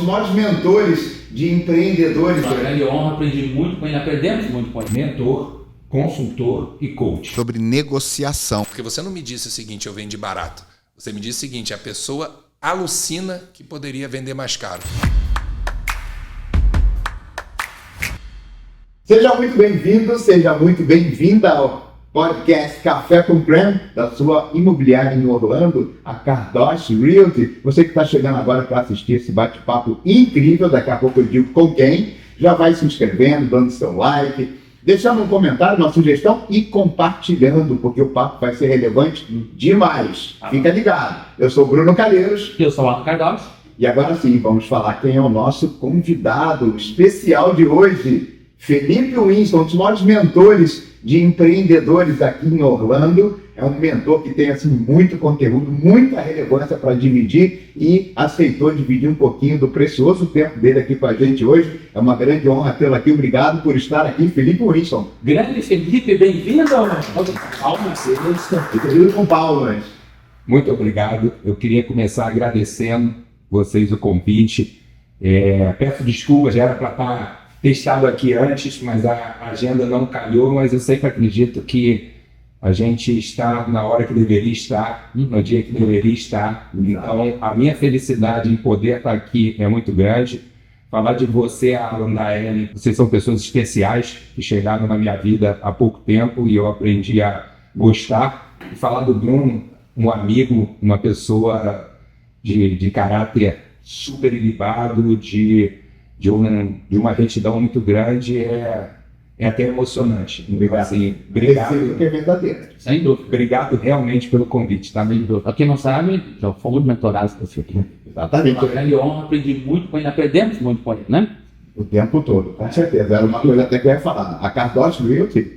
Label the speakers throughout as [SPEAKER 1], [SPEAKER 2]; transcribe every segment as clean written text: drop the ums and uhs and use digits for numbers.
[SPEAKER 1] Os maiores mentores de empreendedores.
[SPEAKER 2] Uma grande honra, aprendi muito com ele, aprendemos muito com ele. Mentor, consultor e coach.
[SPEAKER 1] Sobre negociação.
[SPEAKER 3] Porque você não me disse o seguinte, eu vendi barato. Você me disse o seguinte, a pessoa alucina que poderia vender mais caro.
[SPEAKER 1] Seja muito bem-vindo, seja muito bem-vinda ao podcast Café com Creme da sua imobiliária em Orlando, a Cardoche Realty. Você que está chegando agora para assistir esse bate-papo incrível, daqui a pouco eu digo com quem, já vai se inscrevendo, dando seu like, deixando um comentário, uma sugestão e compartilhando, porque o papo vai ser relevante demais. Fica ligado. Eu sou Bruno Calheiros.
[SPEAKER 2] Eu sou o Alan Cardoso.
[SPEAKER 1] E agora sim, vamos falar quem é o nosso convidado especial de hoje. Felipe Winston, um dos maiores mentores de empreendedores aqui em Orlando. É um mentor que tem assim, muito conteúdo, muita relevância para dividir e aceitou dividir um pouquinho do precioso tempo dele aqui com a gente hoje. É uma grande honra tê-lo aqui. Obrigado por estar aqui, Felipe Winston.
[SPEAKER 2] Grande Felipe, bem-vindo ao
[SPEAKER 1] Bem-vindo com palmas.
[SPEAKER 4] Muito obrigado. Eu queria começar agradecendo vocês o convite. Peço desculpas, já era para estar testado aqui antes, mas a agenda não calhou, mas eu sempre acredito que a gente está na hora que deveria estar, no dia que deveria estar. Então, a minha felicidade em poder estar aqui é muito grande. Falar de você, Alan, da Ellen, vocês são pessoas especiais que chegaram na minha vida há pouco tempo e eu aprendi a gostar. E falar do Bruno, um amigo, uma pessoa de caráter super ilibado, de uma retidão muito grande, é até emocionante. Assim, obrigado.
[SPEAKER 1] Que é verdadeiro.
[SPEAKER 2] Sem dúvida.
[SPEAKER 4] Obrigado realmente pelo convite, tá?
[SPEAKER 2] Para quem não sabe, já fomos mentorados por você aqui.
[SPEAKER 1] Exatamente.
[SPEAKER 2] Uma grande honra, aprendi muito com ele, aprendemos muito com ele, né?
[SPEAKER 1] O tempo todo, com certeza. Era uma coisa até que eu ia falar. A Cardoche Realty,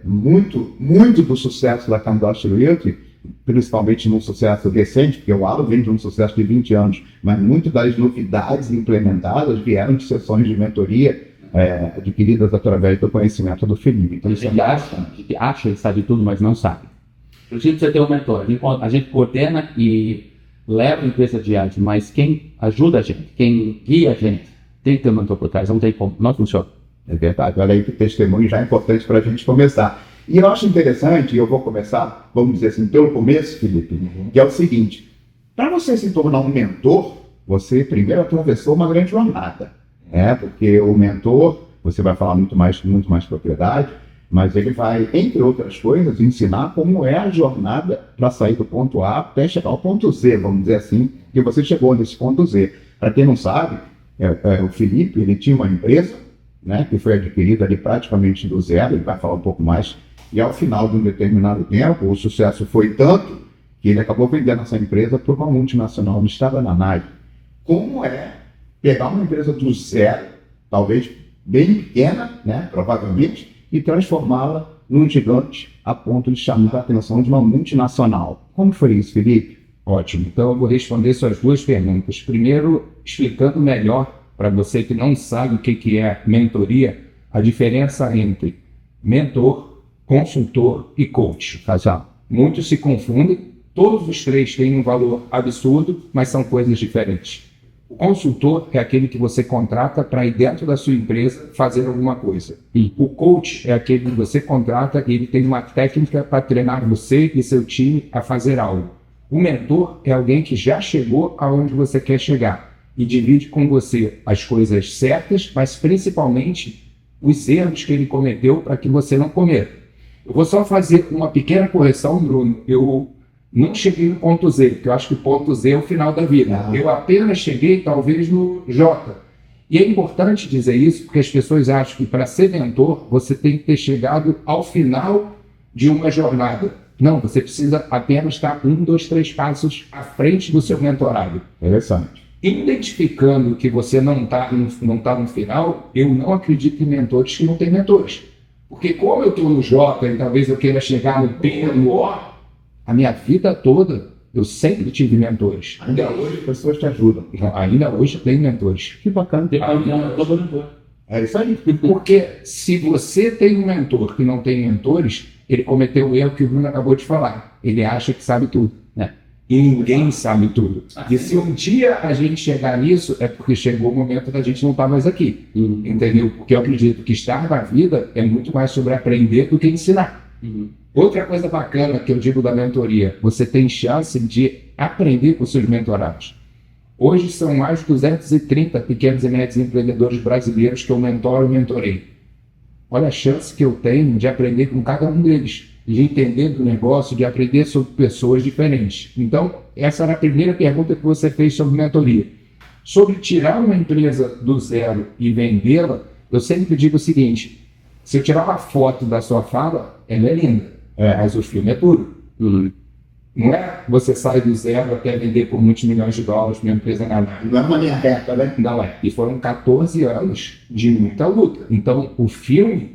[SPEAKER 1] muito do sucesso da Cardoche Realty, principalmente num sucesso recente, porque o Alan vem de um sucesso de 20 anos, mas muitas das novidades implementadas vieram de sessões de mentoria adquiridas através do conhecimento do Felipe. Então, isso
[SPEAKER 2] acha que sabe tudo, mas não sabe. Preciso você ter um mentor. A gente coordena e leva a empresa adiante, mas quem ajuda a gente, quem guia a gente, tem que ter um mentor por trás, não tem como, não funciona.
[SPEAKER 1] É verdade, olha aí que testemunho já é importante para a gente começar. E eu acho interessante, e eu vou começar, vamos dizer assim, pelo começo, Felipe, que é o seguinte: para você se tornar um mentor, você primeiro atravessou uma grande jornada, porque o mentor, você vai falar muito mais propriedade, mas ele vai, entre outras coisas, ensinar como é a jornada para sair do ponto A até chegar ao ponto Z, vamos dizer assim, que você chegou nesse ponto Z. Para quem não sabe, o Felipe, ele tinha uma empresa, que foi adquirida ali praticamente do zero, ele vai falar um pouco mais. E ao final de um determinado tempo, o sucesso foi tanto que ele acabou vendendo essa empresa para uma multinacional no estado da Nike. Como é pegar uma empresa do zero, talvez bem pequena, provavelmente, e transformá-la num gigante a ponto de chamar a atenção de uma multinacional? Como foi isso, Felipe?
[SPEAKER 4] Ótimo. Então eu vou responder suas duas perguntas. Primeiro, explicando melhor para você que não sabe o que é mentoria, a diferença entre mentor, consultor e coach. Muitos se confundem, todos os três têm um valor absurdo, mas são coisas diferentes. O consultor é aquele que você contrata para ir dentro da sua empresa fazer alguma coisa. E o coach é aquele que você contrata e ele tem uma técnica para treinar você e seu time a fazer algo. O mentor é alguém que já chegou aonde você quer chegar e divide com você as coisas certas, mas principalmente os erros que ele cometeu para que você não cometa. Eu vou só fazer uma pequena correção, Bruno. Eu não cheguei no ponto Z, porque eu acho que o ponto Z é o final da vida. Eu apenas cheguei, talvez, no J. E é importante dizer isso, porque as pessoas acham que para ser mentor, você tem que ter chegado ao final de uma jornada. Não, você precisa apenas estar 1, 2, 3 passos à frente do seu mentorado.
[SPEAKER 1] Interessante.
[SPEAKER 4] Identificando que você não está no final, eu não acredito em mentores que não têm mentores. Porque como eu estou no J e talvez eu queira chegar no P, no O, a minha vida toda eu sempre tive mentores.
[SPEAKER 1] Ainda hoje as pessoas te ajudam.
[SPEAKER 4] Ainda hoje tem mentores.
[SPEAKER 1] Que bacana.
[SPEAKER 4] É isso aí. Porque se você tem um mentor que não tem mentores, ele cometeu o erro que o Bruno acabou de falar. Ele acha que sabe tudo. E ninguém sabe tudo. E se um dia a gente chegar nisso, é porque chegou o momento da gente não estar mais aqui. Entendeu? Porque eu acredito que estar na vida é muito mais sobre aprender do que ensinar. Outra coisa bacana que eu digo da mentoria, você tem chance de aprender com seus mentorados. Hoje são mais de 230 pequenos e médios empreendedores brasileiros que eu mentoro e mentorei. Olha a chance que eu tenho de aprender com cada um deles, de entender do negócio, de aprender sobre pessoas diferentes. Então, essa era a primeira pergunta que você fez sobre mentoria. Sobre tirar uma empresa do zero e vendê-la, eu sempre digo o seguinte: se eu tirar uma foto da sua fala, ela é linda, mas o filme é puro. Não é você sai do zero até vender por muitos milhões de dólares para uma empresa nada.
[SPEAKER 1] Não é uma linha reta, né?
[SPEAKER 4] Não é. E foram 14 anos de muita luta. Então, o filme,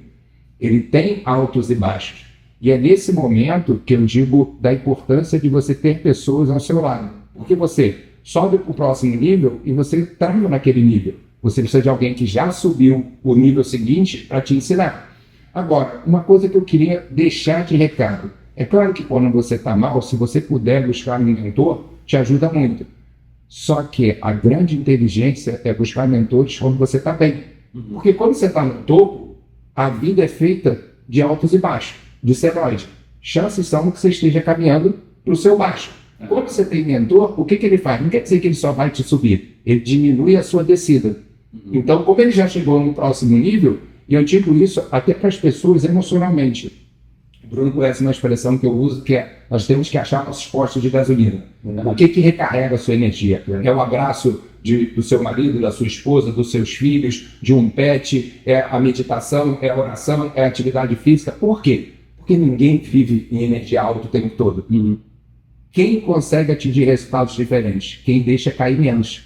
[SPEAKER 4] ele tem altos e baixos. E é nesse momento que eu digo da importância de você ter pessoas ao seu lado. Porque você sobe para o próximo nível e você trava naquele nível. Você precisa de alguém que já subiu o nível seguinte para te ensinar. Agora, uma coisa que eu queria deixar de recado. É claro que quando você está mal, se você puder buscar um mentor, te ajuda muito. Só que a grande inteligência é buscar mentores quando você está bem. Porque quando você está no topo, a vida é feita de altos e baixos, de senoide. Chances são que você esteja caminhando para o seu baixo. Quando você tem mentor, o que ele faz? Não quer dizer que ele só vai te subir. Ele diminui a sua descida. Então, como ele já chegou no próximo nível, e eu digo isso até para as pessoas emocionalmente. Bruno conhece uma expressão que eu uso, que é: nós temos que achar nossos postos de gasolina. O que recarrega a sua energia? É o abraço do seu marido, da sua esposa, dos seus filhos, de um pet, é a meditação, é a oração, é a atividade física. Por quê? Porque ninguém vive em energia alta o tempo todo. Quem consegue atingir resultados diferentes? Quem deixa cair menos.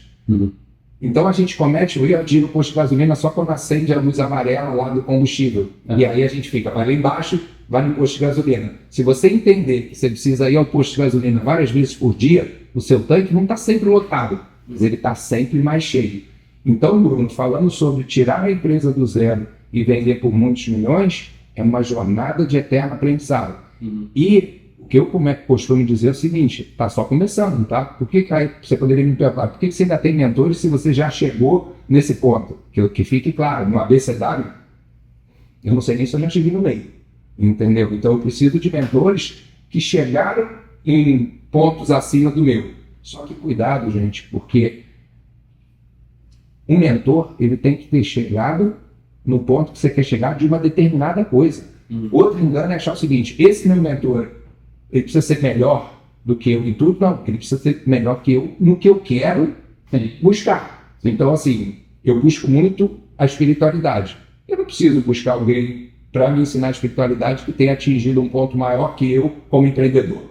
[SPEAKER 4] Então a gente comete o erro de ir no posto de gasolina só quando acende a luz amarela lá do combustível. E aí a gente fica, vai lá embaixo, vai no posto de gasolina. Se você entender que você precisa ir ao posto de gasolina várias vezes por dia, o seu tanque não está sempre lotado, mas ele está sempre mais cheio. Então, Bruno, falando sobre tirar a empresa do zero e vender por muitos milhões, é uma jornada de eterno aprendizado. E o que eu costumo dizer é o seguinte: está só começando, tá? Por que aí você poderia me perguntar, por que você ainda tem mentores se você já chegou nesse ponto? Que fique claro, no abecedário, eu não sei nem se eu já cheguei no meio. Entendeu? Então eu preciso de mentores que chegaram em pontos acima do meu. Só que cuidado, gente, porque um mentor, ele tem que ter chegado no ponto que você quer chegar de uma determinada coisa. Outro engano é achar o seguinte: esse meu mentor, ele precisa ser melhor do que eu em tudo. Não, ele precisa ser melhor que eu no que eu quero buscar. Então, assim, eu busco muito a espiritualidade. Eu não preciso buscar alguém para me ensinar a espiritualidade que tenha atingido um ponto maior que eu como empreendedor.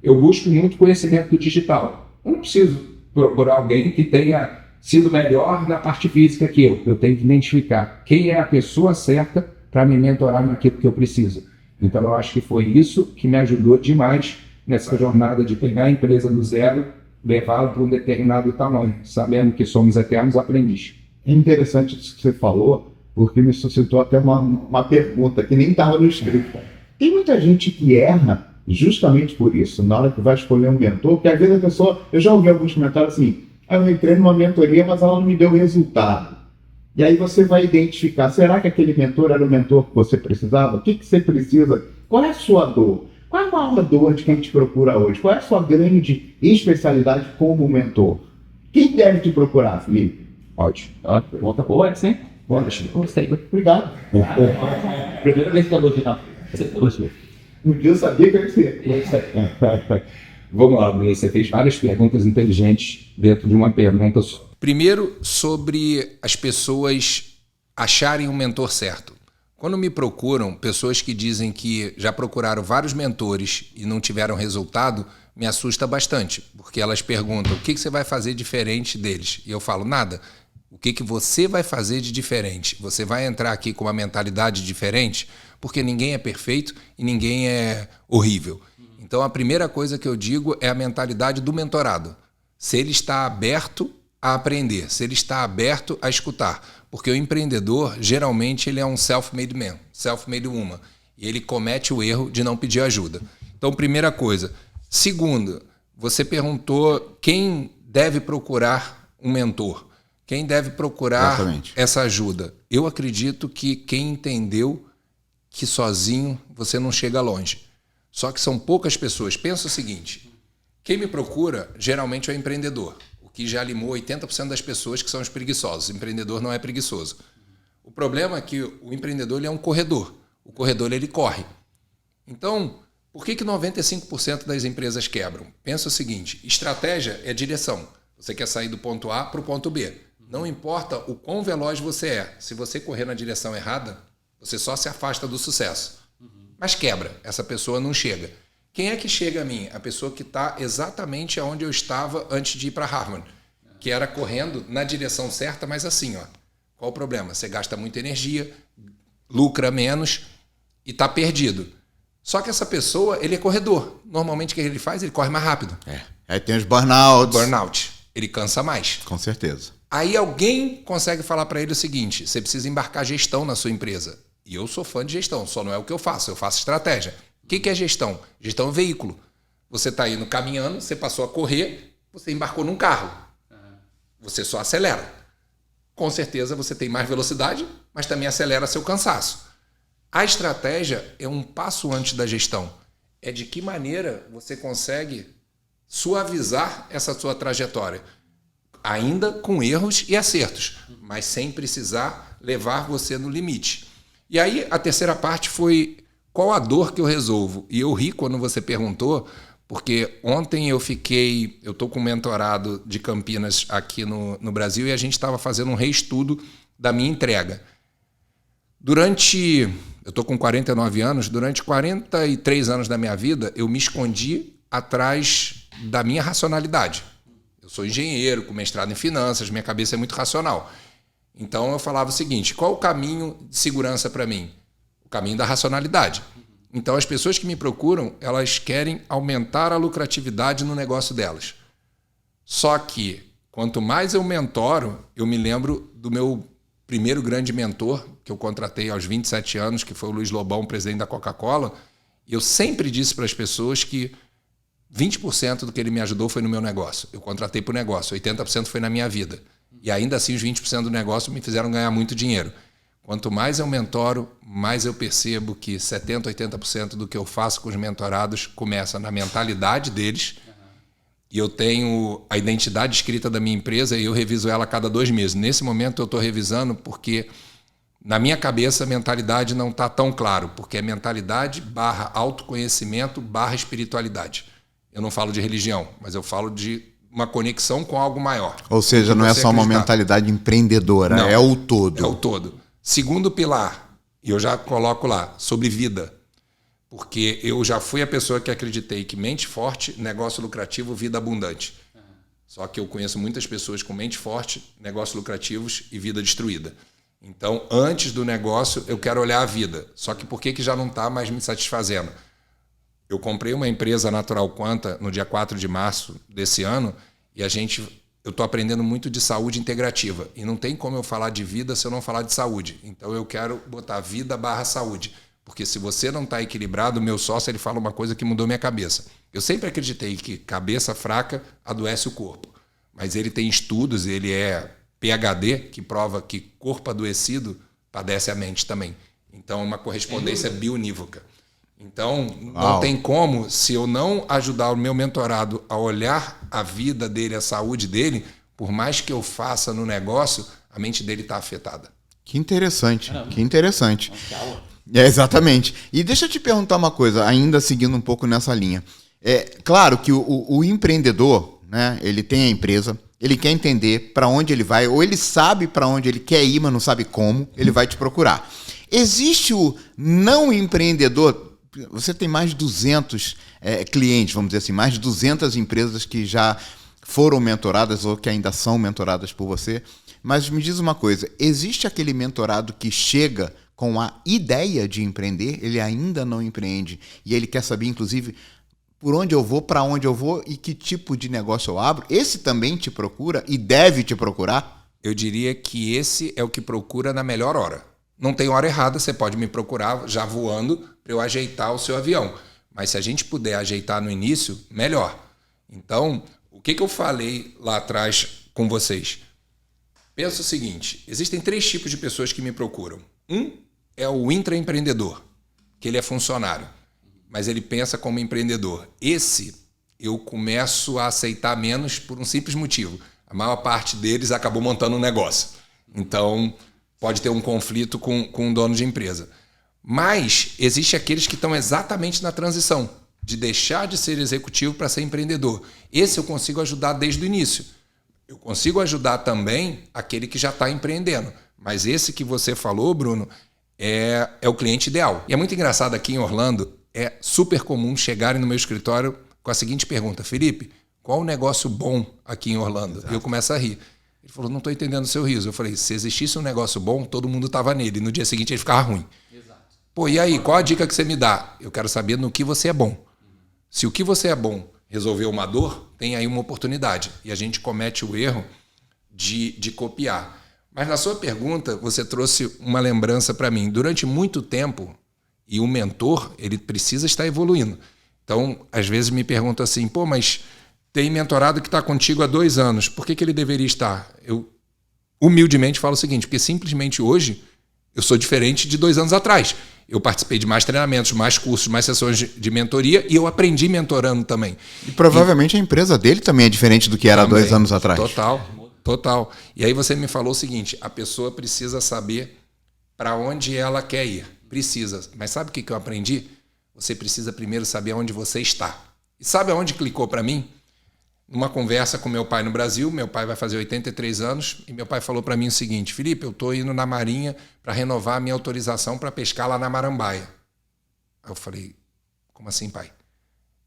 [SPEAKER 4] Eu busco muito conhecimento do digital. Eu não preciso procurar alguém que tenha sido melhor na parte física que eu. Eu tenho que identificar quem é a pessoa certa para me mentorar naquilo que eu preciso. Então eu acho que foi isso que me ajudou demais nessa jornada de pegar a empresa do zero, levá-la para um determinado tamanho, sabendo que somos eternos aprendizes.
[SPEAKER 1] É interessante isso que você falou, porque me suscitou até uma pergunta que nem estava no script. Tem muita gente que erra justamente por isso, na hora que vai escolher um mentor, porque às vezes a pessoa, eu já ouvi alguns comentários assim: eu entrei numa mentoria, mas ela não me deu resultado. E aí você vai identificar, será que aquele mentor era o mentor que você precisava? O que você precisa? Qual é a sua dor? Qual é a maior dor de quem te procura hoje? Qual é a sua grande especialidade como mentor? Quem deve te procurar, Felipe?
[SPEAKER 2] Pode. Pergunta boa, sim. Gostei.
[SPEAKER 1] Obrigado.
[SPEAKER 2] Primeira vez que eu elogiei, não. Você elogiou.
[SPEAKER 1] Um dia eu sabia que eu ia ser.
[SPEAKER 4] Vamos lá, Bruno. Você fez várias perguntas inteligentes dentro de uma pergunta só.
[SPEAKER 3] Primeiro, sobre as pessoas acharem um mentor certo. Quando me procuram, pessoas que dizem que já procuraram vários mentores e não tiveram resultado, me assusta bastante, porque elas perguntam: o que você vai fazer diferente deles? E eu falo: nada. O que você vai fazer de diferente? Você vai entrar aqui com uma mentalidade diferente? Porque ninguém é perfeito e ninguém é horrível. Então a primeira coisa que eu digo é a mentalidade do mentorado. Se ele está aberto a aprender, se ele está aberto a escutar. Porque o empreendedor, geralmente, ele é um self-made man, self-made woman. E ele comete o erro de não pedir ajuda. Então, primeira coisa. Segunda, Você perguntou quem deve procurar um mentor, quem deve procurar
[SPEAKER 5] Exatamente.
[SPEAKER 3] essa ajuda. Eu acredito que quem entendeu que sozinho você não chega longe. Só que são poucas pessoas. Pensa o seguinte, quem me procura geralmente é o empreendedor, o que já limou 80% das pessoas que são os preguiçosos. O empreendedor não é preguiçoso. O problema é que o empreendedor ele é um corredor. O corredor ele corre. Então, por que 95% das empresas quebram? Pensa o seguinte, estratégia é direção. Você quer sair do ponto A para o ponto B. Não importa o quão veloz você é. Se você correr na direção errada, você só se afasta do sucesso. Mas quebra. Essa pessoa não chega. Quem é que chega a mim? A pessoa que está exatamente onde eu estava antes de ir para Harvard. Que era correndo na direção certa, mas assim, ó. Qual o problema? Você gasta muita energia, lucra menos e está perdido. Só que essa pessoa, ele é corredor. Normalmente o que ele faz? Ele corre mais rápido.
[SPEAKER 5] Aí tem os burnouts.
[SPEAKER 3] Burnout. Ele cansa mais.
[SPEAKER 5] Com certeza.
[SPEAKER 3] Aí alguém consegue falar para ele o seguinte, você precisa embarcar gestão na sua empresa. E eu sou fã de gestão, só não é o que eu faço estratégia. O que é gestão? Gestão é um veículo. Você está indo caminhando, você passou a correr, você embarcou num carro. Você só acelera. Com certeza você tem mais velocidade, mas também acelera seu cansaço. A estratégia é um passo antes da gestão. É de que maneira você consegue suavizar essa sua trajetória. Ainda com erros e acertos, mas sem precisar levar você no limite. E aí a terceira parte foi qual a dor que eu resolvo? E eu ri quando você perguntou, porque ontem eu estou com um mentorado de Campinas aqui no Brasil e a gente estava fazendo um reestudo da minha entrega. Eu estou com 49 anos, durante 43 anos da minha vida, eu me escondi atrás da minha racionalidade. Eu sou engenheiro, com mestrado em finanças, minha cabeça é muito racional. Então eu falava o seguinte, qual o caminho de segurança para mim? O caminho da racionalidade. Então as pessoas que me procuram, elas querem aumentar a lucratividade no negócio delas. Só que quanto mais eu mentoro, eu me lembro do meu primeiro grande mentor, que eu contratei aos 27 anos, que foi o Luiz Lobão, presidente da Coca-Cola, e eu sempre disse para as pessoas que 20% do que ele me ajudou foi no meu negócio. Eu contratei para o negócio, 80% foi na minha vida. E ainda assim os 20% do negócio me fizeram ganhar muito dinheiro. Quanto mais eu mentoro, mais eu percebo que 70%, 80% do que eu faço com os mentorados começa na mentalidade deles. E eu tenho a identidade escrita da minha empresa e eu reviso ela a cada 2 meses. Nesse momento eu estou revisando porque na minha cabeça a mentalidade não está tão claro, porque é mentalidade / autoconhecimento / espiritualidade. Eu não falo de religião, mas eu falo de uma conexão com algo maior.
[SPEAKER 5] Ou seja, não é só uma mentalidade empreendedora,
[SPEAKER 3] não,
[SPEAKER 5] é o todo.
[SPEAKER 3] É o todo. Segundo pilar, e eu já coloco lá, sobre vida. Porque eu já fui a pessoa que acreditei que mente forte, negócio lucrativo, vida abundante. Só que eu conheço muitas pessoas com mente forte, negócios lucrativos e vida destruída. Então, antes do negócio, eu quero olhar a vida. Só que por que já não está mais me satisfazendo? Eu comprei uma empresa Natural Quanta no dia 4 de março desse ano e eu estou aprendendo muito de saúde integrativa. E não tem como eu falar de vida se eu não falar de saúde. Então eu quero botar vida / saúde. Porque se você não está equilibrado, o meu sócio ele fala uma coisa que mudou minha cabeça. Eu sempre acreditei que cabeça fraca adoece o corpo. Mas ele tem estudos, ele é PhD, que prova que corpo adoecido padece a mente também. Então é uma correspondência bionívoca. Então, não tem como, se eu não ajudar o meu mentorado a olhar a vida dele, a saúde dele, por mais que eu faça no negócio, a mente dele está afetada.
[SPEAKER 5] Que interessante, que interessante. Exatamente. E deixa eu te perguntar uma coisa, ainda seguindo um pouco nessa linha. É claro que o empreendedor, né, ele tem a empresa, ele quer entender para onde ele vai, ou ele sabe para onde ele quer ir, mas não sabe como, ele vai te procurar. Existe o não empreendedor. Você tem mais de 200 clientes, vamos dizer assim, mais de 200 empresas que já foram mentoradas ou que ainda são mentoradas por você. Mas me diz uma coisa, existe aquele mentorado que chega com a ideia de empreender, ele ainda não empreende e ele quer saber, inclusive, por onde eu vou, para onde eu vou e que tipo de negócio eu abro? Esse também te procura e deve te procurar?
[SPEAKER 3] Eu diria que esse é o que procura na melhor hora. Não tem hora errada, você pode me procurar já voando para eu ajeitar o seu avião. Mas se a gente puder ajeitar no início, melhor. Então, o que eu falei lá atrás com vocês? Pensa o seguinte, existem 3 tipos de pessoas que me procuram. Um é o intraempreendedor, que ele é funcionário, mas ele pensa como empreendedor. Esse eu começo a aceitar menos por um simples motivo. A maior parte deles acabou montando um negócio. Então, pode ter um conflito com um dono de empresa. Mas existe aqueles que estão exatamente na transição, de deixar de ser executivo para ser empreendedor. Esse eu consigo ajudar desde o início. Eu consigo ajudar também aquele que já está empreendendo. Mas esse que você falou, Bruno, é o cliente ideal. E é muito engraçado aqui em Orlando, é super comum chegarem no meu escritório com a seguinte pergunta: Felipe, qual o negócio bom aqui em Orlando? Exato. E eu começo a rir. Ele falou, não estou entendendo o seu riso. Eu falei, se existisse um negócio bom, todo mundo estava nele. E no dia seguinte ele ficava ruim. Exato. Pô, e aí, qual a dica que você me dá? Eu quero saber no que você é bom. Se o que você é bom resolver uma dor, tem aí uma oportunidade. E a gente comete o erro de copiar. Mas na sua pergunta, você trouxe uma lembrança para mim. Durante muito tempo, e o mentor, ele precisa estar evoluindo. Então, às vezes me perguntam assim, pô, mas tem mentorado que está contigo há 2 anos, por que ele deveria estar? Eu humildemente falo o seguinte, porque simplesmente hoje eu sou diferente de 2 anos atrás. Eu participei de mais treinamentos, mais cursos, mais sessões de mentoria e eu aprendi mentorando também.
[SPEAKER 5] E provavelmente a empresa dele também é diferente do que era há 2 anos atrás.
[SPEAKER 3] Total. E aí você me falou o seguinte, a pessoa precisa saber para onde ela quer ir. Precisa. Mas sabe o que eu aprendi? Você precisa primeiro saber onde você está. E sabe aonde clicou para mim? Numa conversa com meu pai no Brasil, meu pai vai fazer 83 anos, e meu pai falou para mim o seguinte, Felipe, eu estou indo na Marinha para renovar a minha autorização para pescar lá na Marambaia. Aí eu falei, como assim, pai?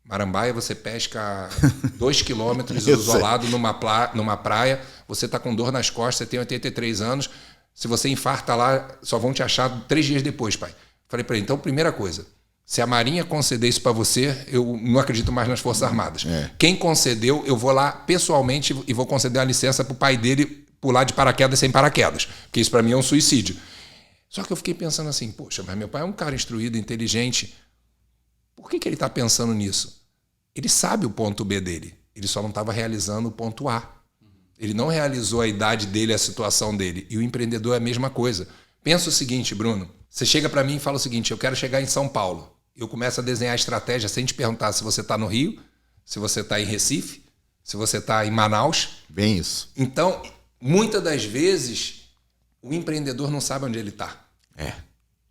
[SPEAKER 3] Marambaia você pesca 2 quilômetros isolado numa praia, você está com dor nas costas, você tem 83 anos, se você infarta lá, só vão te achar 3 dias depois, pai. Falei para ele, então, primeira coisa, se a Marinha conceder isso para você, eu não acredito mais nas Forças Armadas. Quem concedeu, eu vou lá pessoalmente e vou conceder a licença para o pai dele pular de paraquedas sem paraquedas, porque isso para mim é um suicídio. Só que eu fiquei pensando assim, poxa, mas meu pai é um cara instruído, inteligente, por que ele está pensando nisso? Ele sabe o ponto B dele, ele só não estava realizando o ponto A. Ele não realizou a idade dele, a situação dele. E o empreendedor é a mesma coisa. Pensa o seguinte, Bruno, você chega para mim e fala o seguinte, eu quero chegar em São Paulo. Eu começo a desenhar a estratégia sem te perguntar se você está no Rio, se você está em Recife, se você está em Manaus.
[SPEAKER 5] Bem isso.
[SPEAKER 3] Então, muitas das vezes, o empreendedor não sabe onde ele está.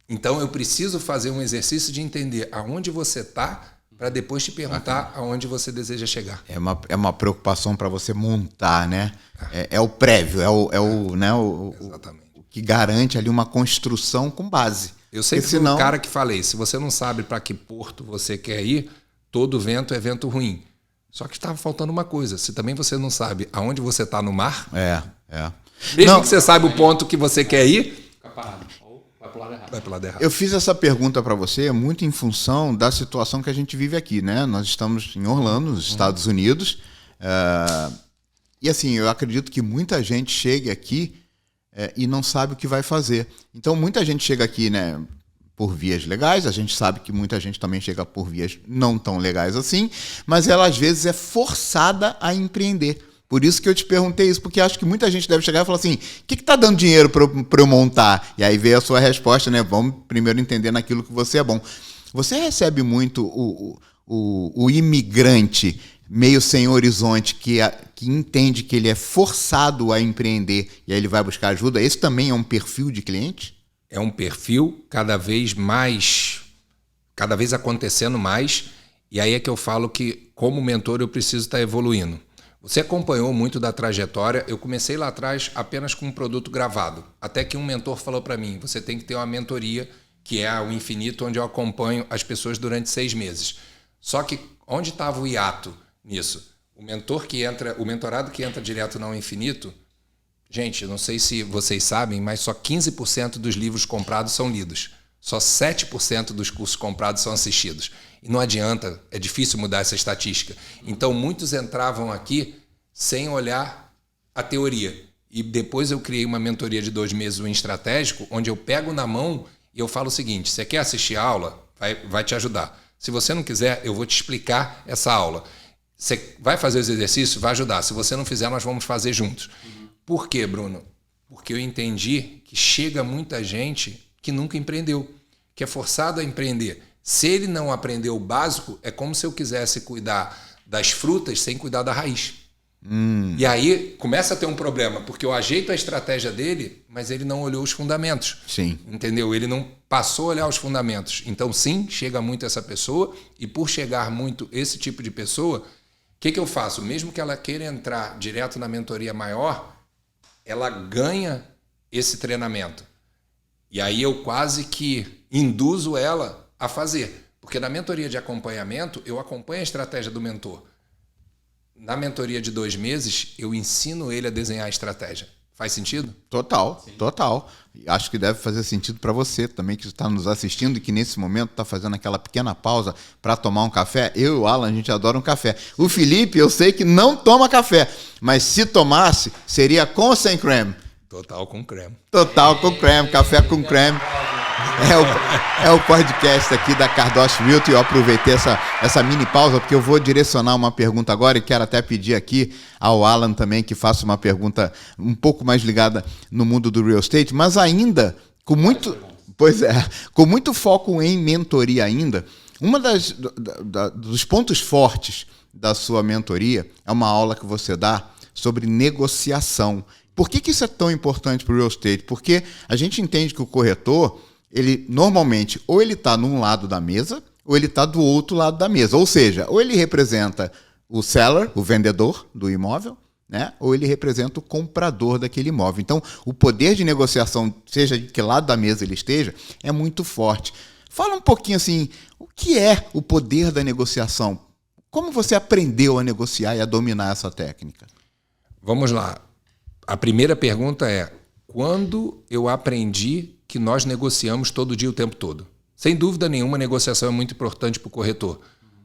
[SPEAKER 3] Então, eu preciso fazer um exercício de entender aonde você está para depois te perguntar aonde você deseja chegar.
[SPEAKER 5] É uma preocupação para você montar, né? É o prévio,
[SPEAKER 3] Exatamente.
[SPEAKER 5] O que garante ali uma construção com base.
[SPEAKER 3] Eu sempre fui um cara que falei, se você não sabe para que porto você quer ir, todo vento é vento ruim. Só que estava faltando uma coisa, se também você não sabe aonde você está no mar, mesmo que você saiba o ponto que você quer ir,
[SPEAKER 2] fica parado.
[SPEAKER 3] Vai pro lado errado.
[SPEAKER 5] Eu fiz essa pergunta para você muito em função da situação que a gente vive aqui, né? Nós estamos em Orlando, nos Estados Unidos, e assim, eu acredito que muita gente chegue aqui e não sabe o que vai fazer. Então, muita gente chega aqui, né, por vias legais, a gente sabe que muita gente também chega por vias não tão legais assim, mas ela às vezes é forçada a empreender. Por isso que eu te perguntei isso, porque acho que muita gente deve chegar e falar assim, o que está dando dinheiro para eu montar? E aí veio a sua resposta, né? Vamos primeiro entender naquilo que você é bom. Você recebe muito o imigrante meio sem horizonte, que entende que ele é forçado a empreender e aí ele vai buscar ajuda? Esse também é um perfil de cliente?
[SPEAKER 3] É um perfil cada vez acontecendo mais, e aí é que eu falo que, como mentor, eu preciso estar evoluindo. Você acompanhou muito da trajetória. Eu comecei lá atrás apenas com um produto gravado. Até que um mentor falou para mim, você tem que ter uma mentoria, que é o Infinito, onde eu acompanho as pessoas durante 6 meses. Só que onde estava o hiato nisso? O mentorado que entra direto no Infinito, gente, não sei se vocês sabem, mas só 15% dos livros comprados são lidos. Só 7% dos cursos comprados são assistidos. E não adianta, é difícil mudar essa estatística. Então, muitos entravam aqui sem olhar a teoria. E depois eu criei uma mentoria de 2 meses, o Estratégico, onde eu pego na mão e eu falo o seguinte, você quer assistir a aula? Vai te ajudar. Se você não quiser, eu vou te explicar essa aula. Você vai fazer os exercícios? Vai ajudar. Se você não fizer, nós vamos fazer juntos. Por quê, Bruno? Porque eu entendi que chega muita gente que nunca empreendeu, que é forçado a empreender. Se ele não aprendeu o básico, é como se eu quisesse cuidar das frutas sem cuidar da raiz. E aí começa a ter um problema, porque eu ajeito a estratégia dele, mas ele não olhou os fundamentos.
[SPEAKER 5] Sim.
[SPEAKER 3] Entendeu? Ele não passou a olhar os fundamentos. Então, sim, chega muito essa pessoa, e por chegar muito esse tipo de pessoa, o que eu faço? Mesmo que ela queira entrar direto na mentoria maior, ela ganha esse treinamento. E aí eu quase que induzo ela a fazer. Porque na mentoria de acompanhamento, eu acompanho a estratégia do mentor. Na mentoria de 2 meses, eu ensino ele a desenhar a estratégia. Faz sentido?
[SPEAKER 5] Total, total. Acho que deve fazer sentido para você também que está nos assistindo e que nesse momento está fazendo aquela pequena pausa para tomar um café. Eu e o Alan, a gente adora um café. O Felipe, eu sei que não toma café, mas se tomasse, seria com ou sem creme?
[SPEAKER 3] Total com creme.
[SPEAKER 5] Total com creme, café com creme. É o podcast aqui da Cardoso Realty. Eu aproveitei essa mini pausa porque eu vou direcionar uma pergunta agora e quero até pedir aqui ao Alan também que faça uma pergunta um pouco mais ligada no mundo do real estate, mas ainda com muito, com muito foco em mentoria ainda. Dos pontos fortes da sua mentoria é uma aula que você dá sobre negociação. Por que isso é tão importante para o real estate? Porque a gente entende que o corretor, ele normalmente ou ele está num lado da mesa ou ele está do outro lado da mesa. Ou seja, ou ele representa o seller, o vendedor do imóvel, né? Ou ele representa o comprador daquele imóvel. Então, o poder de negociação, seja de que lado da mesa ele esteja, é muito forte. Fala um pouquinho assim, o que é o poder da negociação? Como você aprendeu a negociar e a dominar essa técnica?
[SPEAKER 3] Vamos lá. A primeira pergunta é: quando eu aprendi que nós negociamos todo dia, o tempo todo? Sem dúvida nenhuma, negociação é muito importante para o corretor.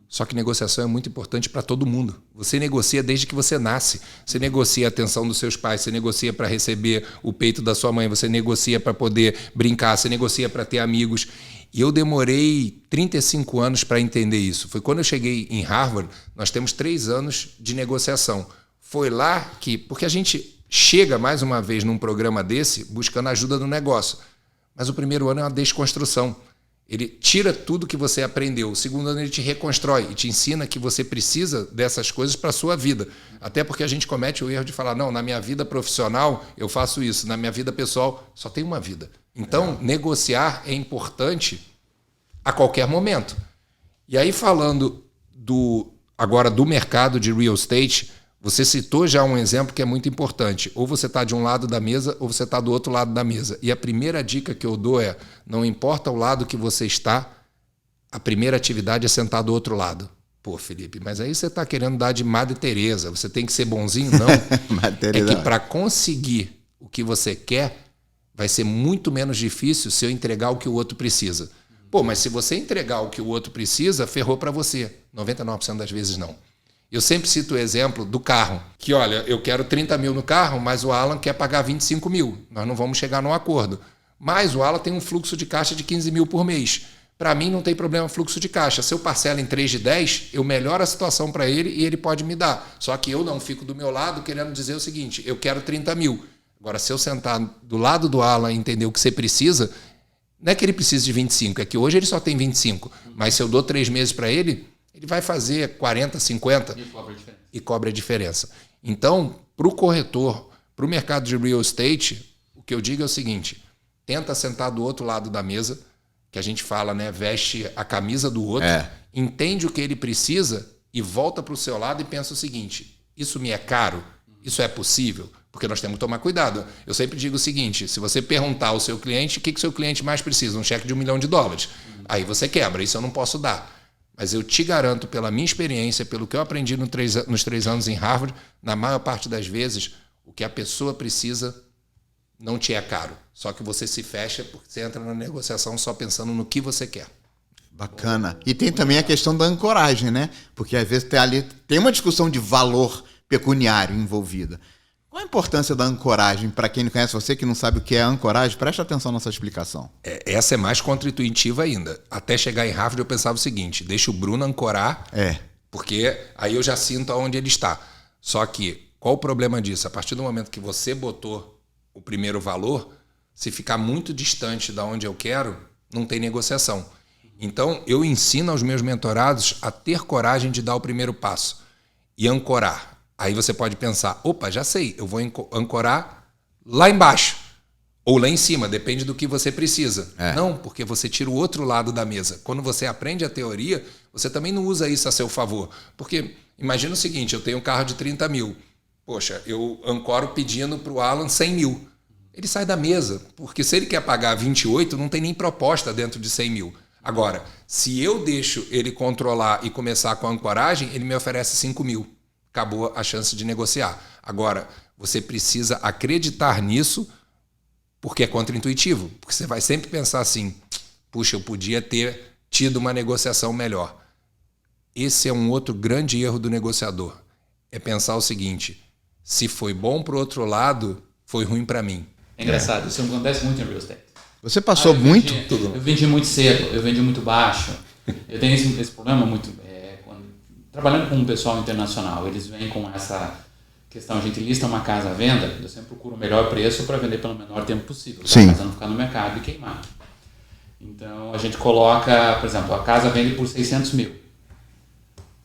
[SPEAKER 3] Só que negociação é muito importante para todo mundo. Você negocia desde que você nasce. Você negocia a atenção dos seus pais, você negocia para receber o peito da sua mãe, você negocia para poder brincar, você negocia para ter amigos. E eu demorei 35 anos para entender isso. Foi quando eu cheguei em Harvard, nós temos 3 anos de negociação. Foi lá que... Porque a gente chega mais uma vez num programa desse buscando ajuda no negócio. Mas o primeiro ano é uma desconstrução. Ele tira tudo que você aprendeu. O segundo ano ele te reconstrói e te ensina que você precisa dessas coisas para a sua vida. Até porque a gente comete o erro de falar, não, na minha vida profissional eu faço isso, na minha vida pessoal só tem uma vida. Então, negociar é importante a qualquer momento. E aí, falando agora do mercado de real estate, você citou já um exemplo que é muito importante. Ou você está de um lado da mesa ou você está do outro lado da mesa. E a primeira dica que eu dou é, não importa o lado que você está, a primeira atividade é sentar do outro lado. Pô, Felipe, mas aí você está querendo dar de Madre Teresa, você tem que ser bonzinho? Não. É que para conseguir o que você quer, vai ser muito menos difícil se eu entregar o que o outro precisa. Pô, mas se você entregar o que o outro precisa, ferrou para você. 99% das vezes não. Eu sempre cito o exemplo do carro, que olha, eu quero 30 mil no carro, mas o Alan quer pagar 25 mil. Nós não vamos chegar num acordo. Mas o Alan tem um fluxo de caixa de 15 mil por mês. Para mim não tem problema fluxo de caixa. Se eu parcelo em 3 de 10, eu melhoro a situação para ele e ele pode me dar. Só que eu não fico do meu lado querendo dizer o seguinte, eu quero 30 mil. Agora, se eu sentar do lado do Alan e entender o que você precisa, não é que ele precisa de 25, é que hoje ele só tem 25. Mas se eu dou 3 meses para ele vai fazer 40, 50 e cobra a diferença. Então, para o corretor, para o mercado de real estate, o que eu digo é o seguinte, tenta sentar do outro lado da mesa, que a gente fala, né, veste a camisa do outro, entende o que ele precisa e volta para o seu lado e pensa o seguinte, isso me é caro? Isso é possível? Porque nós temos que tomar cuidado. Eu sempre digo o seguinte, se você perguntar ao seu cliente, o que o seu cliente mais precisa? Um cheque de $1 milhão. Aí você quebra, isso eu não posso dar. Mas eu te garanto, pela minha experiência, pelo que eu aprendi nos 3 anos em Harvard, na maior parte das vezes, o que a pessoa precisa não te é caro. Só que você se fecha porque você entra na negociação só pensando no que você quer.
[SPEAKER 5] Bacana. E tem também a questão da ancoragem, né? Porque às vezes tem uma discussão de valor pecuniário envolvida. Qual a importância da ancoragem? Para quem não conhece você, que não sabe o que é ancoragem, preste atenção nessa explicação.
[SPEAKER 3] Essa é mais contra-intuitiva ainda. Até chegar em Harvard eu pensava o seguinte, deixa o Bruno ancorar, Porque aí eu já sinto aonde ele está. Só que, qual o problema disso? A partir do momento que você botou o primeiro valor, se ficar muito distante da onde eu quero, não tem negociação. Então, eu ensino aos meus mentorados a ter coragem de dar o primeiro passo e ancorar. Aí você pode pensar, opa, já sei, eu vou ancorar lá embaixo ou lá em cima, depende do que você precisa. Não, porque você tira o outro lado da mesa. Quando você aprende a teoria, você também não usa isso a seu favor. Porque imagina o seguinte, eu tenho um carro de 30 mil. Poxa, eu ancoro pedindo para o Alan 100 mil. Ele sai da mesa, porque se ele quer pagar 28, não tem nem proposta dentro de 100 mil. Agora, se eu deixo ele controlar e começar com a ancoragem, ele me oferece 5 mil. Acabou a chance de negociar. Agora, você precisa acreditar nisso, porque é contraintuitivo. Porque você vai sempre pensar assim, puxa, eu podia ter tido uma negociação melhor. Esse é um outro grande erro do negociador. É pensar o seguinte, se foi bom para o outro lado, foi ruim para mim.
[SPEAKER 2] É engraçado, isso acontece muito em real estate.
[SPEAKER 5] Você passou muito?
[SPEAKER 2] Eu vendi muito cedo, eu vendi muito baixo. Eu tenho esse problema muito... trabalhando com um pessoal internacional, eles vêm com essa questão, a gente lista uma casa à venda, eu sempre procuro o melhor preço para vender pelo menor tempo possível, para a casa não ficar no mercado e queimar. Então a gente coloca, por exemplo, a casa vende por 600 mil.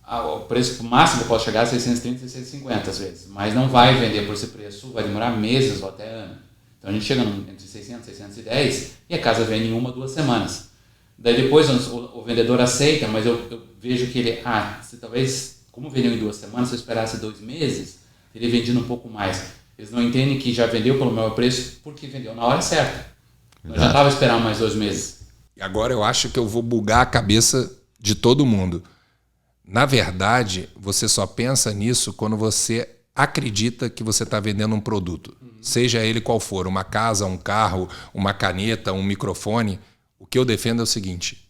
[SPEAKER 2] O preço máximo pode chegar a 630, 650 às vezes, mas não vai vender por esse preço, vai demorar meses ou até ano. Então a gente chega entre 600 e 610 e a casa vende em 1 ou 2 semanas. Daí depois o vendedor aceita, mas eu vejo que ele, se talvez, como vendeu em 2 semanas, se eu esperasse 2 meses, teria vendido um pouco mais. Eles não entendem que já vendeu pelo meu preço porque vendeu na hora certa. Não já estava esperando mais 2 meses.
[SPEAKER 3] E agora eu acho que eu vou bugar a cabeça de todo mundo. Na verdade, você só pensa nisso quando você acredita que você está vendendo um produto. Seja ele qual for, uma casa, um carro, uma caneta, um microfone. O que eu defendo é o seguinte,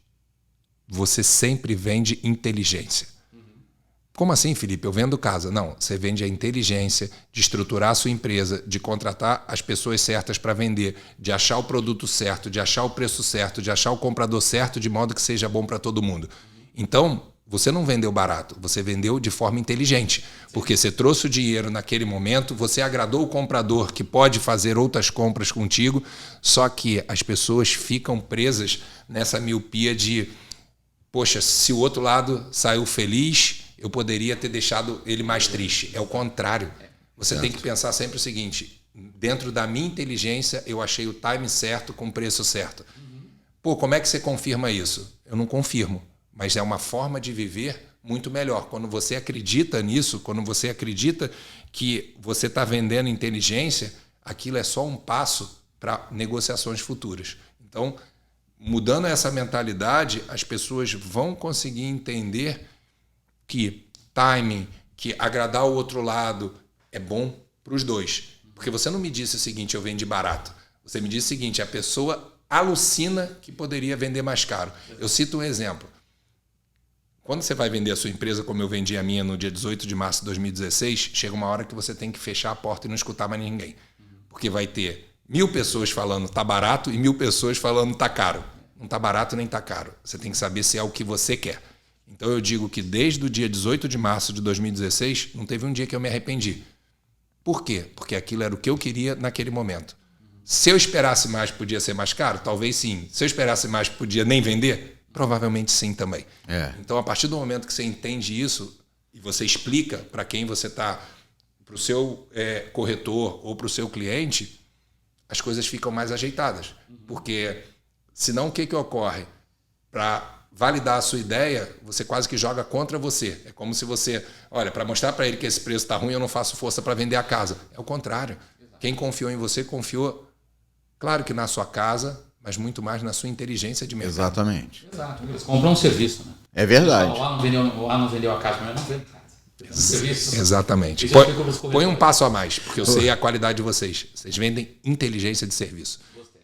[SPEAKER 3] você sempre vende inteligência. Como assim, Felipe? Eu vendo casa. Não, você vende a inteligência de estruturar a sua empresa, de contratar as pessoas certas para vender, de achar o produto certo, de achar o preço certo, de achar o comprador certo, de modo que seja bom para todo mundo. Então, você não vendeu barato, você vendeu de forma inteligente, porque você trouxe o dinheiro naquele momento, você agradou o comprador que pode fazer outras compras contigo, só que as pessoas ficam presas nessa miopia de, poxa, se o outro lado saiu feliz, eu poderia ter deixado ele mais triste. É o contrário. Você tem que pensar sempre o seguinte, dentro da minha inteligência, eu achei o time certo com o preço certo. Pô, como é que você confirma isso? Eu não confirmo. Mas é uma forma de viver muito melhor. Quando você acredita nisso, quando você acredita que você está vendendo inteligência, aquilo é só um passo para negociações futuras. Então, mudando essa mentalidade, as pessoas vão conseguir entender que timing, que agradar o outro lado é bom para os dois. Porque você não me disse o seguinte, eu vendi barato. Você me disse o seguinte, a pessoa alucina que poderia vender mais caro. Eu cito um exemplo. Quando você vai vender a sua empresa, como eu vendi a minha no dia 18 de março de 2016, chega uma hora que você tem que fechar a porta e não escutar mais ninguém. Porque vai ter 1000 pessoas falando tá barato e 1000 pessoas falando tá caro. Não tá barato nem tá caro. Você tem que saber se é o que você quer. Então eu digo que desde o dia 18 de março de 2016, não teve um dia que eu me arrependi. Por quê? Porque aquilo era o que eu queria naquele momento. Se eu esperasse mais, podia ser mais caro? Talvez sim. Se eu esperasse mais, podia nem vender? Provavelmente sim também. Então, a partir do momento que você entende isso e você explica para quem você está, para o seu corretor ou para o seu cliente, as coisas ficam mais ajeitadas. Porque, senão, o que ocorre? Para validar a sua ideia, você quase que joga contra você. É como se você, olha, para mostrar para ele que esse preço está ruim, eu não faço força para vender a casa. É o contrário. Quem confiou em você, confiou, claro que na sua casa, mas muito mais na sua inteligência de mercado.
[SPEAKER 5] Exatamente.
[SPEAKER 2] Exato. Eles compram um serviço, né?
[SPEAKER 5] É verdade.
[SPEAKER 2] O A não vendeu a casa, mas eu não vendo casa. Serviço.
[SPEAKER 3] Exatamente. Põe um passo a mais, porque eu sei a qualidade de vocês. Vocês vendem inteligência de serviço.
[SPEAKER 2] Gostei.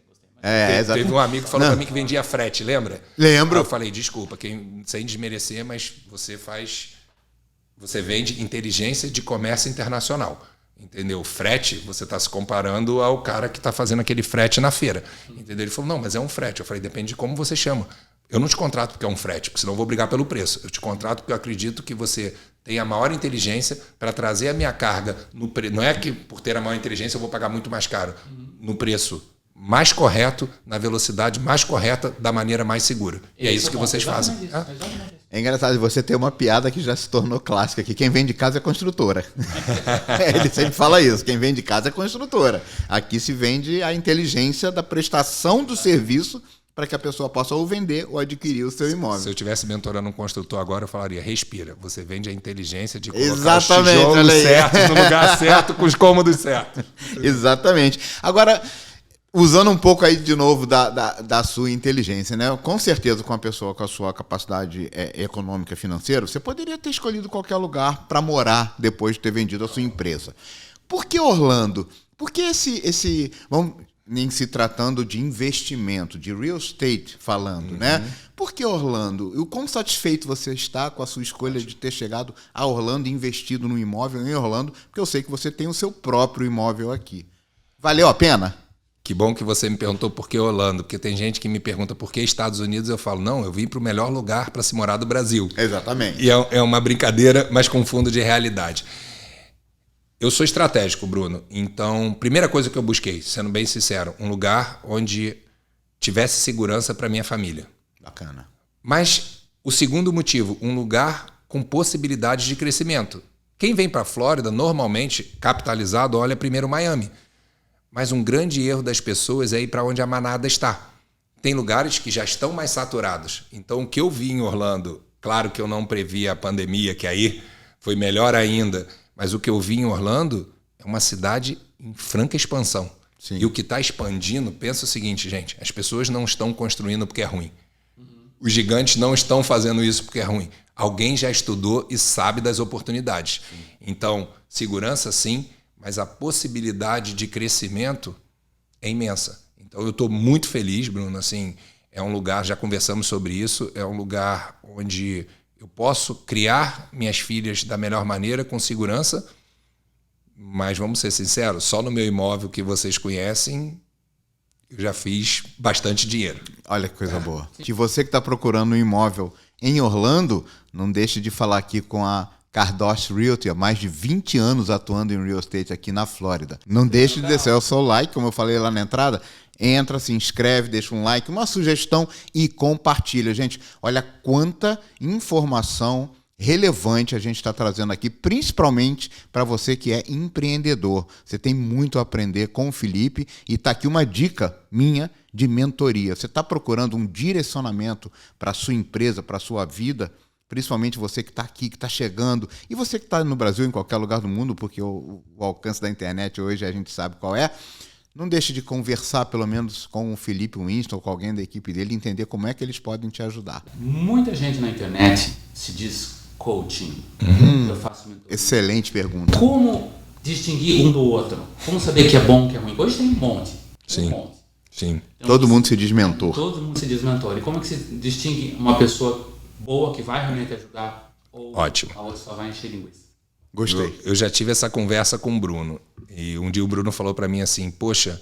[SPEAKER 3] Teve um amigo que falou para mim que vendia frete, lembra?
[SPEAKER 5] Lembro.
[SPEAKER 3] Aí eu falei, desculpa, sem desmerecer, mas você vende inteligência de comércio internacional. Entendeu? Frete, você está se comparando ao cara que está fazendo aquele frete na feira. Entendeu? Ele falou, não, mas é um frete. Eu falei, depende de como você chama. Eu não te contrato porque é um frete, porque senão eu vou brigar pelo preço. Eu te contrato porque eu acredito que você tem a maior inteligência para trazer a minha carga no preço. Não é que por ter a maior inteligência eu vou pagar muito mais caro. No preço mais correto, na velocidade mais correta, da maneira mais segura. E é isso que vocês fazem.
[SPEAKER 5] É engraçado, você ter uma piada que já se tornou clássica aqui. Quem vende casa é construtora. Ele sempre fala isso. Quem vende casa é construtora. Aqui se vende a inteligência da prestação do serviço para que a pessoa possa ou vender ou adquirir o seu imóvel.
[SPEAKER 3] Se eu estivesse mentorando um construtor agora, eu falaria, respira. Você vende a inteligência de colocar
[SPEAKER 5] Exatamente,
[SPEAKER 3] os tijolos certos no lugar certo, com os cômodos certos.
[SPEAKER 5] Exatamente. Agora, usando um pouco aí de novo da sua inteligência, né? Com certeza, com uma pessoa com a sua capacidade econômica e financeira, você poderia ter escolhido qualquer lugar para morar depois de ter vendido a sua empresa. Por que Orlando? Por que esse vamos, em se tratando de investimento, de real estate falando, né? Por que Orlando? E o quão satisfeito você está com a sua escolha de ter chegado a Orlando e investido num imóvel em Orlando? Porque eu sei que você tem o seu próprio imóvel aqui. Valeu a pena?
[SPEAKER 3] Que bom que você me perguntou por que Orlando, porque tem gente que me pergunta por que Estados Unidos, eu falo, não, eu vim para o melhor lugar para se morar do Brasil.
[SPEAKER 5] Exatamente.
[SPEAKER 3] E é uma brincadeira, mas com fundo de realidade. Eu sou estratégico, Bruno, então, primeira coisa que eu busquei, sendo bem sincero, um lugar onde tivesse segurança para minha família.
[SPEAKER 5] Bacana.
[SPEAKER 3] Mas o segundo motivo, um lugar com possibilidades de crescimento. Quem vem para a Flórida, normalmente, capitalizado, olha primeiro Miami. Mas um grande erro das pessoas é ir para onde a manada está. Tem lugares que já estão mais saturados. Então, o que eu vi em Orlando, claro que eu não previa a pandemia, que aí foi melhor ainda, mas o que eu vi em Orlando é uma cidade em franca expansão. Sim. E o que está expandindo, pensa o seguinte, gente, as pessoas não estão construindo porque é ruim. Os gigantes não estão fazendo isso porque é ruim. Alguém já estudou e sabe das oportunidades. Sim. Então, segurança sim, mas a possibilidade de crescimento é imensa. Então eu estou muito feliz, Bruno. Assim, é um lugar, já conversamos sobre isso, é um lugar onde eu posso criar minhas filhas da melhor maneira, com segurança, mas vamos ser sinceros, só no meu imóvel que vocês conhecem, eu já fiz bastante dinheiro.
[SPEAKER 5] Olha que coisa boa. Se você que está procurando um imóvel em Orlando, não deixe de falar aqui com a Cardoso Realty, há mais de 20 anos atuando em real estate aqui na Flórida. Não deixe de deixar o seu like, como eu falei lá na entrada. Entra, se inscreve, deixa um like, uma sugestão e compartilha. Gente, olha quanta informação relevante a gente está trazendo aqui, principalmente para você que é empreendedor. Você tem muito a aprender com o Felipe e está aqui uma dica minha de mentoria. Você está procurando um direcionamento para a sua empresa, para a sua vida, principalmente você que está aqui, que está chegando, e você que está no Brasil, em qualquer lugar do mundo, porque o alcance da internet hoje a gente sabe qual é. Não deixe de conversar, pelo menos, com o Felipe Winston ou com alguém da equipe dele, entender como é que eles podem te ajudar.
[SPEAKER 2] Muita gente na internet se diz coaching. Eu faço mentoria.
[SPEAKER 5] Excelente pergunta.
[SPEAKER 2] Como distinguir um do outro? Como saber que é bom, que é ruim? Hoje tem um monte.
[SPEAKER 3] Sim.
[SPEAKER 2] Um monte.
[SPEAKER 3] Sim.
[SPEAKER 2] Então,
[SPEAKER 5] todo mundo se diz mentor.
[SPEAKER 2] Todo mundo se diz mentor. E como é que se distingue uma pessoa boa que vai realmente ajudar ou
[SPEAKER 3] Ótimo.
[SPEAKER 2] a outra só vai encher linguiça?
[SPEAKER 5] Gostei.
[SPEAKER 3] Eu já tive essa conversa com o Bruno. E um dia o Bruno falou para mim assim, poxa,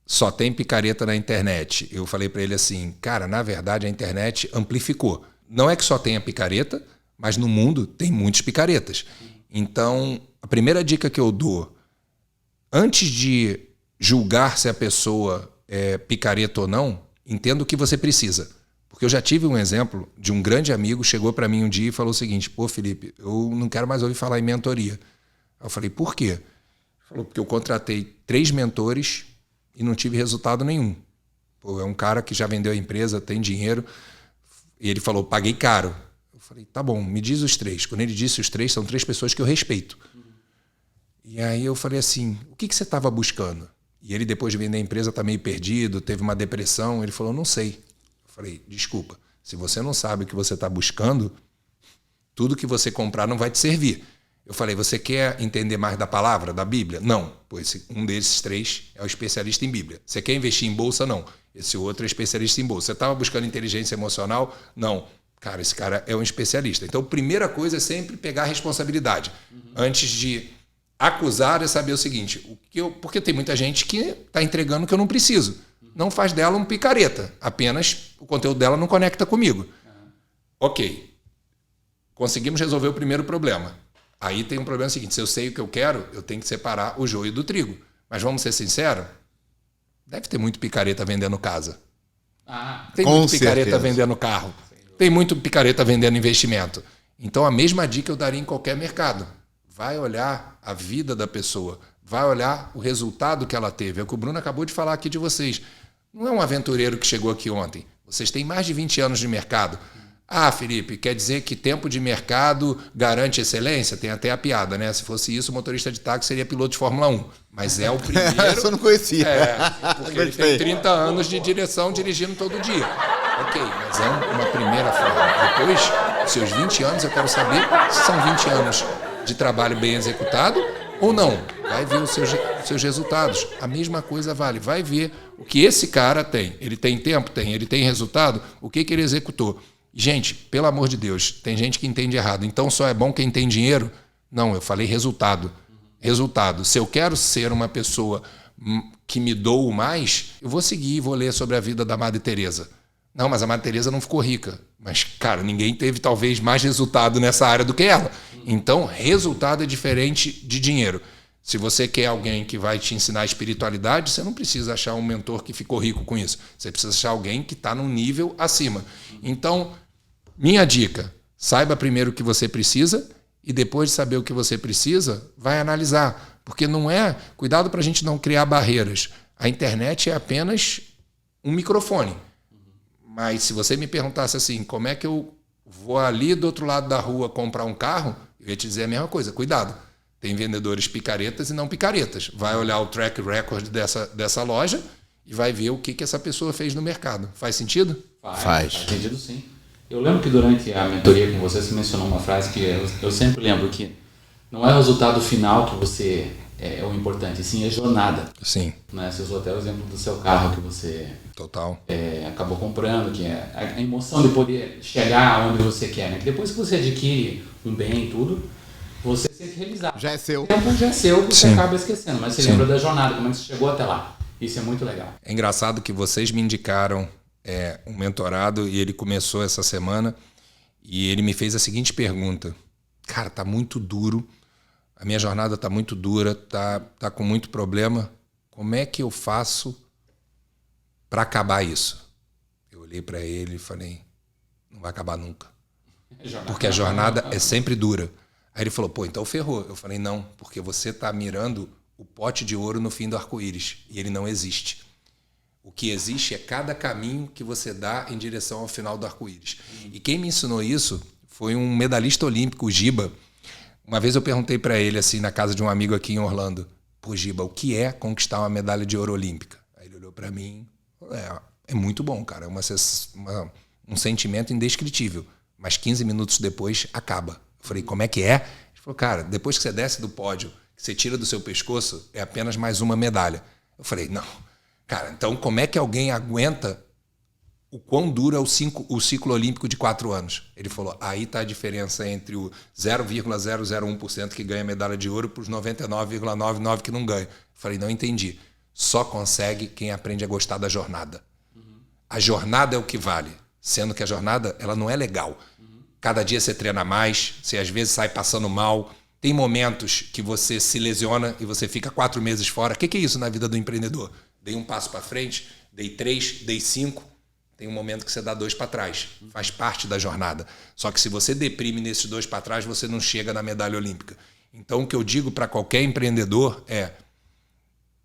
[SPEAKER 3] só tem picareta na internet. Eu falei para ele assim, cara, na verdade a internet amplificou. Não é que só tenha picareta, mas no mundo tem muitas picaretas. Então, a primeira dica que eu dou, antes de julgar se a pessoa é picareta ou não, entenda o que você precisa. Porque eu já tive um exemplo de um grande amigo, chegou para mim um dia e falou o seguinte, pô, Felipe, eu não quero mais ouvir falar em mentoria. Eu falei, por quê? Ele falou, porque eu contratei 3 mentores e não tive resultado nenhum. Pô, é um cara que já vendeu a empresa, tem dinheiro. E ele falou, paguei caro. Eu falei, tá bom, me diz os 3. Quando ele disse os 3, são 3 pessoas que eu respeito. E aí eu falei assim, o que você estava buscando? E ele, depois de vender a empresa, está meio perdido, teve uma depressão. Ele falou, não sei. Eu falei, desculpa, se você não sabe o que você está buscando, tudo que você comprar não vai te servir. Eu falei, você quer entender mais da palavra, da Bíblia? Não, pois um desses 3 é o especialista em Bíblia. Você quer investir em bolsa? Não. Esse outro é especialista em bolsa. Você estava buscando inteligência emocional? Não. Cara, esse cara é um especialista. Então, a primeira coisa é sempre pegar a responsabilidade. Antes de acusar, é saber o seguinte, porque tem muita gente que está entregando o que eu não preciso. não faz dela um picareta. Apenas o conteúdo dela não conecta comigo. Ok. Conseguimos resolver o primeiro problema. Aí tem um problema seguinte. Se eu sei o que eu quero, eu tenho que separar o joio do trigo. Mas vamos ser sinceros, deve ter muito picareta vendendo casa. Tem muito picareta vendendo carro. Tem muito picareta vendendo investimento. Então a mesma dica eu daria em qualquer mercado. Vai olhar a vida da pessoa. Vai olhar o resultado que ela teve. É o que o Bruno acabou de falar aqui de vocês. Não é um aventureiro que chegou aqui ontem. Vocês têm mais de 20 anos de mercado. Ah, Felipe, quer dizer que tempo de mercado garante excelência? Tem até a piada, né? Se fosse isso, o motorista de táxi seria piloto de Fórmula 1. Mas é o primeiro...
[SPEAKER 5] Essa eu não conhecia.
[SPEAKER 3] Porque ele tem 30 anos de direção dirigindo todo dia. Ok, mas é uma primeira forma. Depois, seus 20 anos, eu quero saber se são 20 anos de trabalho bem executado ou não. Vai ver os seus resultados. A mesma coisa vale. Vai ver o que esse cara tem. Ele tem tempo? Tem. Ele tem resultado? O que ele executou? Gente, pelo amor de Deus, tem gente que entende errado. Então só é bom quem tem dinheiro? Não, eu falei resultado. Resultado. Se eu quero ser uma pessoa que me dou mais, eu vou seguir e vou ler sobre a vida da Madre Teresa. Não, mas a Madre Teresa não ficou rica. Mas, cara, ninguém teve talvez mais resultado nessa área do que ela. Então, resultado é diferente de dinheiro. Se você quer alguém que vai te ensinar espiritualidade, você não precisa achar um mentor que ficou rico com isso. Você precisa achar alguém que está num nível acima. Então, minha dica, saiba primeiro o que você precisa e depois de saber o que você precisa, vai analisar. Porque não é... Cuidado para a gente não criar barreiras. A internet é apenas um microfone. Mas se você me perguntasse assim, como é que eu vou ali do outro lado da rua comprar um carro, eu ia te dizer a mesma coisa. Cuidado. Tem vendedores picaretas e não picaretas. Vai olhar o track record dessa loja e vai ver o que essa pessoa fez no mercado. Faz sentido?
[SPEAKER 2] Faz sentido, sim. Eu lembro que durante a mentoria com você mencionou uma frase que eu sempre lembro, que não é o resultado final que você é o importante, sim, é a jornada.
[SPEAKER 3] Sim.
[SPEAKER 2] Né? Você usou até o exemplo do seu carro que você acabou comprando, que é a emoção de poder chegar onde você quer. Né? Que depois que você adquire um bem e tudo, você se sente realizado.
[SPEAKER 5] Já é seu.
[SPEAKER 2] O tempo já é seu, você acaba esquecendo, mas você lembra da jornada, como é que você chegou até lá. Isso é muito legal.
[SPEAKER 3] É engraçado que vocês me indicaram um mentorado e ele começou essa semana e ele me fez a seguinte pergunta. Cara, tá muito duro, a minha jornada tá muito dura, tá com muito problema. Como é que eu faço para acabar isso? Eu olhei para ele e falei, não vai acabar nunca. Porque a jornada é sempre dura. Aí ele falou, pô, então ferrou. Eu falei, não, porque você está mirando o pote de ouro no fim do arco-íris e ele não existe. O que existe é cada caminho que você dá em direção ao final do arco-íris. E quem me ensinou isso foi um medalhista olímpico, o Giba. Uma vez eu perguntei para ele, assim, na casa de um amigo aqui em Orlando, pô, Giba, o que é conquistar uma medalha de ouro olímpica? Aí ele olhou para mim, é muito bom, cara, um sentimento indescritível. Mas 15 minutos depois, acaba. Eu falei, como é que é? Ele falou, cara, depois que você desce do pódio, que você tira do seu pescoço, é apenas mais uma medalha. Eu falei, não. Cara, então como é que alguém aguenta o quão duro é o ciclo olímpico de 4 anos? Ele falou, aí está a diferença entre o 0,001% que ganha medalha de ouro para os 99,99% que não ganha. Eu falei, não entendi. Só consegue quem aprende a gostar da jornada. A jornada é o que vale. Sendo que a jornada ela não é legal. Cada dia você treina mais, você às vezes sai passando mal. Tem momentos que você se lesiona e você fica 4 meses fora. O que é isso na vida do empreendedor? Dei um passo para frente, dei 3, dei 5. Tem um momento que você dá 2 para trás. Faz parte da jornada. Só que se você deprime nesses 2 para trás, você não chega na medalha olímpica. Então o que eu digo para qualquer empreendedor é,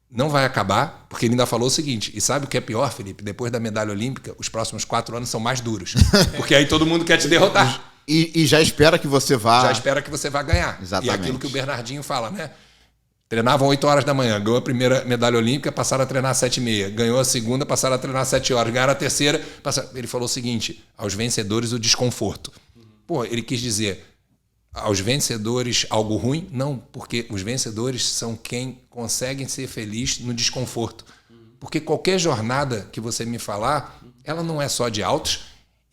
[SPEAKER 3] não vai acabar, porque ele ainda falou o seguinte, e sabe o que é pior, Felipe? Depois da medalha olímpica, os próximos 4 anos são mais duros. Porque aí todo mundo quer te derrotar.
[SPEAKER 5] E já espera que você vá...
[SPEAKER 3] Já espera que você vá ganhar.
[SPEAKER 5] Exatamente.
[SPEAKER 3] E aquilo que o Bernardinho fala, né? Treinavam 8 horas da manhã, ganhou a primeira medalha olímpica, passaram a treinar 7h30. Ganhou a segunda, passaram a treinar 7 horas. Ganharam a terceira, passaram... Ele falou o seguinte, aos vencedores o desconforto. Pô, ele quis dizer, aos vencedores algo ruim? Não, porque os vencedores são quem conseguem ser feliz no desconforto. Porque qualquer jornada que você me falar, ela não é só de altos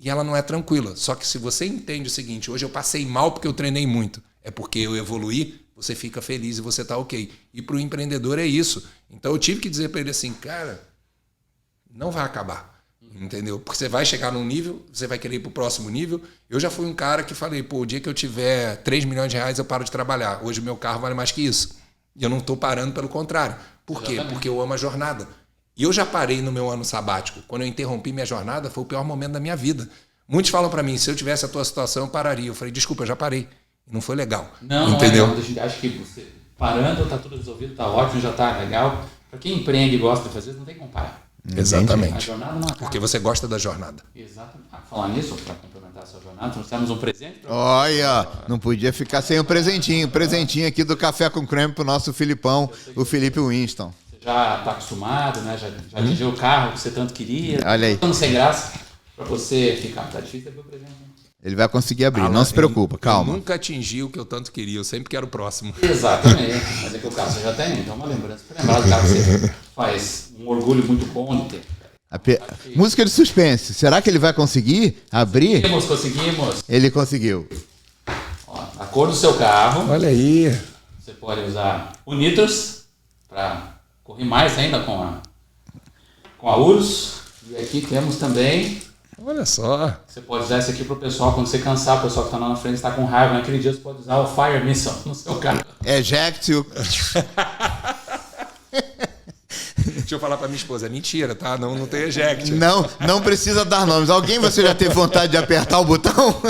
[SPEAKER 3] e ela não é tranquila. Só que se você entende o seguinte, hoje eu passei mal porque eu treinei muito, é porque eu evoluí, você fica feliz e você está ok. E para o empreendedor é isso. Então eu tive que dizer para ele assim, cara, não vai acabar. Entendeu? Porque você vai chegar num nível, você vai querer ir pro próximo nível. Eu já fui um cara que falei, pô, o dia que eu tiver 3 milhões de reais eu paro de trabalhar. Hoje o meu carro vale mais que isso. E eu não tô parando, pelo contrário. Por quê? Porque eu amo a jornada. E eu já parei no meu ano sabático. Quando eu interrompi minha jornada, foi o pior momento da minha vida. Muitos falam para mim, se eu tivesse a tua situação, eu pararia. Eu falei, desculpa, eu já parei. Não foi legal.
[SPEAKER 2] Não,
[SPEAKER 3] entendeu?
[SPEAKER 2] Não, acho que você parando, tá tudo resolvido, tá ótimo, já tá legal. Para quem empreende e gosta de fazer, não tem como parar.
[SPEAKER 3] Exatamente.
[SPEAKER 2] A jornada não acaba.
[SPEAKER 3] Porque você gosta da jornada.
[SPEAKER 2] Exatamente. Falar nisso, para complementar a sua jornada, nós temos um presente.
[SPEAKER 5] Olha, não podia ficar sem o presentinho. Presentinho aqui do Café com Creme pro nosso Filipão, o Felipe Winston.
[SPEAKER 2] Você já está acostumado, né? Já dirigiu o carro que você tanto queria.
[SPEAKER 5] Olha aí.
[SPEAKER 2] Ficando sem graça, para você ficar. Tá difícil ver o presente.
[SPEAKER 5] Ele vai conseguir abrir, não se preocupa, calma.
[SPEAKER 3] Eu nunca atingi o que eu tanto queria, eu sempre quero o próximo.
[SPEAKER 2] Exatamente, mas é que o carro você já tem, então uma lembrança para lembrar do carro que você faz um orgulho muito bom de ter.
[SPEAKER 5] Música de suspense, será que ele vai conseguir abrir?
[SPEAKER 2] Conseguimos.
[SPEAKER 5] Ele conseguiu.
[SPEAKER 2] Ó, a cor do seu carro,
[SPEAKER 3] Olha aí.
[SPEAKER 2] você pode usar o Nitros para correr mais ainda com a Urus. E aqui temos também...
[SPEAKER 3] Olha só.
[SPEAKER 2] Você pode usar esse aqui pro pessoal, quando você cansar, o pessoal que está lá na frente está com raiva, naquele dia você pode usar o Fire Missile no seu carro.
[SPEAKER 5] Eject o...
[SPEAKER 3] Deixa eu falar pra minha esposa, é mentira, tá? Não tem eject.
[SPEAKER 5] Não precisa dar nomes. Alguém você já teve vontade de apertar o botão?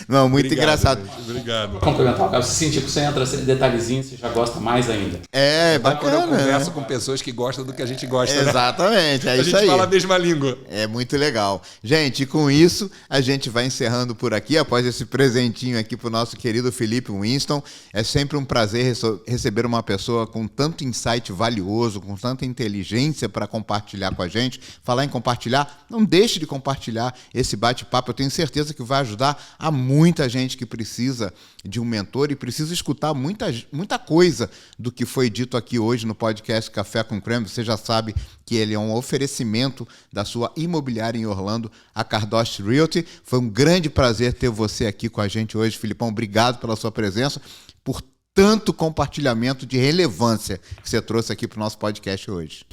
[SPEAKER 5] Não, muito
[SPEAKER 3] Obrigado,
[SPEAKER 5] engraçado.
[SPEAKER 3] gente, obrigado.
[SPEAKER 2] Complementar o carro, você sentir que você entra em detalhezinhos, você já gosta mais ainda.
[SPEAKER 5] É,
[SPEAKER 3] Quando
[SPEAKER 5] bacana.
[SPEAKER 3] eu converso
[SPEAKER 5] Né?
[SPEAKER 3] com pessoas que gostam do que a gente gosta, né?
[SPEAKER 5] Exatamente, é
[SPEAKER 3] A
[SPEAKER 5] isso
[SPEAKER 3] gente
[SPEAKER 5] aí.
[SPEAKER 3] fala a mesma língua.
[SPEAKER 5] É muito legal. Gente, e com isso, a gente vai encerrando por aqui, após esse presentinho aqui pro nosso querido Felipe Winston. É sempre um prazer receber uma pessoa com tanto insight valioso, com tanta inteligência para compartilhar com a gente. Falar em compartilhar, não deixe de compartilhar esse bate-papo. Eu tenho certeza que vai ajudar a muita gente que precisa de um mentor e precisa escutar muita coisa do que foi dito aqui hoje no podcast Café com Creme. Você já sabe que ele é um oferecimento da sua imobiliária em Orlando, a Cardoche Realty. Foi um grande prazer ter você aqui com a gente hoje, Filipão. Obrigado pela sua presença, por tanto compartilhamento de relevância que você trouxe aqui para o nosso podcast hoje.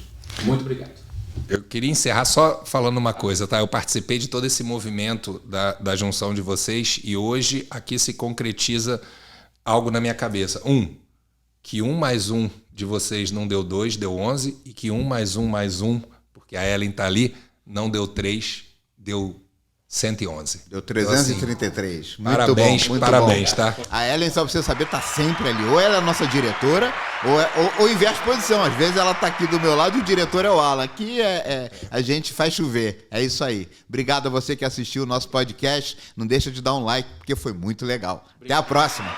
[SPEAKER 2] Muito obrigado.
[SPEAKER 3] Eu queria encerrar só falando uma coisa, tá? Eu participei de todo esse movimento da junção de vocês e hoje aqui se concretiza algo na minha cabeça. Que 1 mais 1 de vocês não deu 2, deu 11, e que 1 mais 1 mais 1, porque a Ellen tá ali, não deu 3, deu 111.
[SPEAKER 5] Deu 333.
[SPEAKER 3] Então, assim, parabéns,
[SPEAKER 5] muito
[SPEAKER 3] parabéns,
[SPEAKER 5] bom.
[SPEAKER 3] tá?
[SPEAKER 5] A Ellen, só pra você saber, tá sempre ali. Ou ela é a nossa diretora, ou inverte posição. Às vezes ela tá aqui do meu lado e o diretor é o Alan. Aqui a gente faz chover. É isso aí. Obrigado a você que assistiu o nosso podcast. Não deixa de dar um like, porque foi muito legal. Até a próxima.